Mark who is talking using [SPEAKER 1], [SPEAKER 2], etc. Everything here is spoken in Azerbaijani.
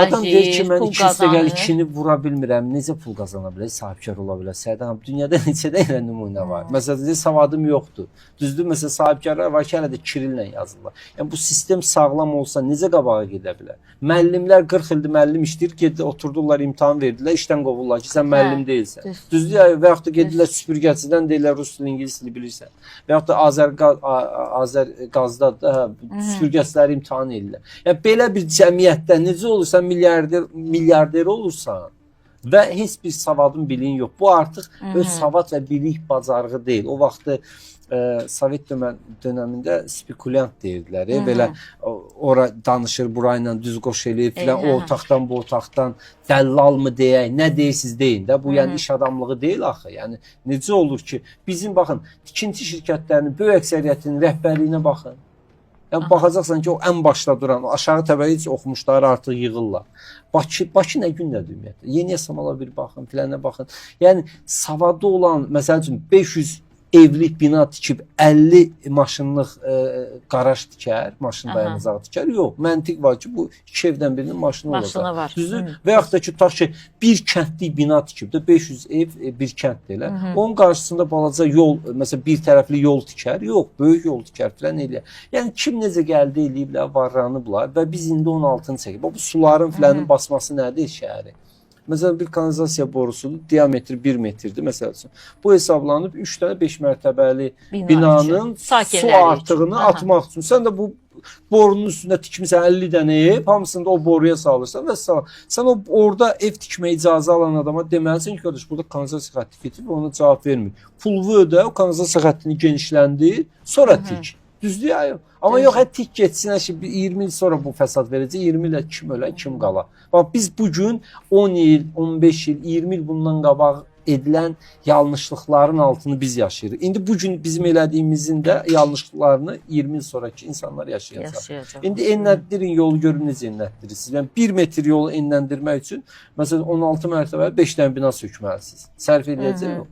[SPEAKER 1] Adam deyir ki, mən
[SPEAKER 2] pul
[SPEAKER 1] 200 dəqiqəlik
[SPEAKER 2] qazanır.
[SPEAKER 1] ikini vura bilmirəm. Necə pul qazana bilər, sahibkar ola bilər? Sədam, dünyada neçə dənə nümunə var. Məsələn, savadım yoxdur. Düzdür, məsələn, sahibkarlar var ki, hələ də kirillə yazırlar. Yəni bu sistem sağlam olsa necə qabağa gedə bilər? Müəllimlər 40 ildir müəllim işləyir, gedib oturdurlar, imtahan verdilər, işdən qovurlar ki, sən müəllim deyilsən. Düzdür, və yaxud da gedirlər süpürgəçidən deyirlər, rus dili, ingilis dili bilirsən. Və yaxud da Azərqazda da süpürgəçiləri imtahan edirlər. Yəni belə bir cəmiyyətdə necə olursan milyarder olursan və heç bir savadın, biliyin yox. Bu artıq öz savad və bilik bacarığı deyil. O vaxtı Sovet dönəmində spekulyant deyirdilər. Belə ora danışır, burayla düz qoş eləyir filan, o otaqdan bu otaqdan dəllal mı deyək, nə deyirsiniz deyin də. Bu yəni iş adamlığı deyil axı. Yəni necə olur ki, bizim baxın, tikinti şirkətlərinin böyük əksəriyyətinin rəhbərliyinə baxın. Yəni baxacaqsan ki, o ən başda duran, aşağı təbəqə heç oxumuşları artıq yığırlar. Bakı nə gündədir ümumiyyətlə? Yeni Yasamalara bir baxın, filənə baxın. Yəni savadı olan, məsəl üçün 500 evlik bina tikib 50 maşınlıq qaraj tikər, maşın dayanacağı tikər. Yox, məntiq var ki, bu iki evdən birinin maşını olacaq. Düzdür? Və yaxud da ki, tutaq ki, bir kəndlik bina tikib də 500 ev bir kənddir elə. Onun qarşısında balaca yol, məsələn, bir tərəfli yol tikər. Yox, böyük yol tikər filan eləyər. Yəni kim necə gəldi eləyiblər, varranıblar və biz indi 16-nı çəkib. Bu suların filanın basması nədir şəhəri? Məsələn, bir kanalizasiya borusudur, diametri 1 metrdir, məsəl üçün. Bu hesablanıb 3 dənə 5 mərtəbəli binanın su artığını atmaq üçün. Sən də bu borunun üstündə tikmişsən 50 dənə ev, hamısını da o boruya salırsan və sən orada ev tikmə icazə alan adama deməlisən ki, qardaş, burada kanalizasiya xətti getir və ona cavab vermir. Pulunu ödə, o kanalizasiya xəttini genişləndir, sonra tik. Düzdür ya? Amma yox, tik getsin, 20 il sonra bu fəsad verəcək, 20 ilə kim ölə, kim qala. Bax, biz bugün 10 il, 15 il, 20 il bundan qabaq edilən yanlışlıqların altını biz yaşayırıq. İndi bugün bizim elədiyimizin də yanlışlıqlarını 20 il sonraki insanlar yaşayacaq. İndi enləndirin yolu görün necə enləndirirsiniz. Yəni 1 metr yolu enləndirmək üçün məsələn 16 mərtəbəli 5 dənə bina sökməlisiniz. Sərf edəcək yox.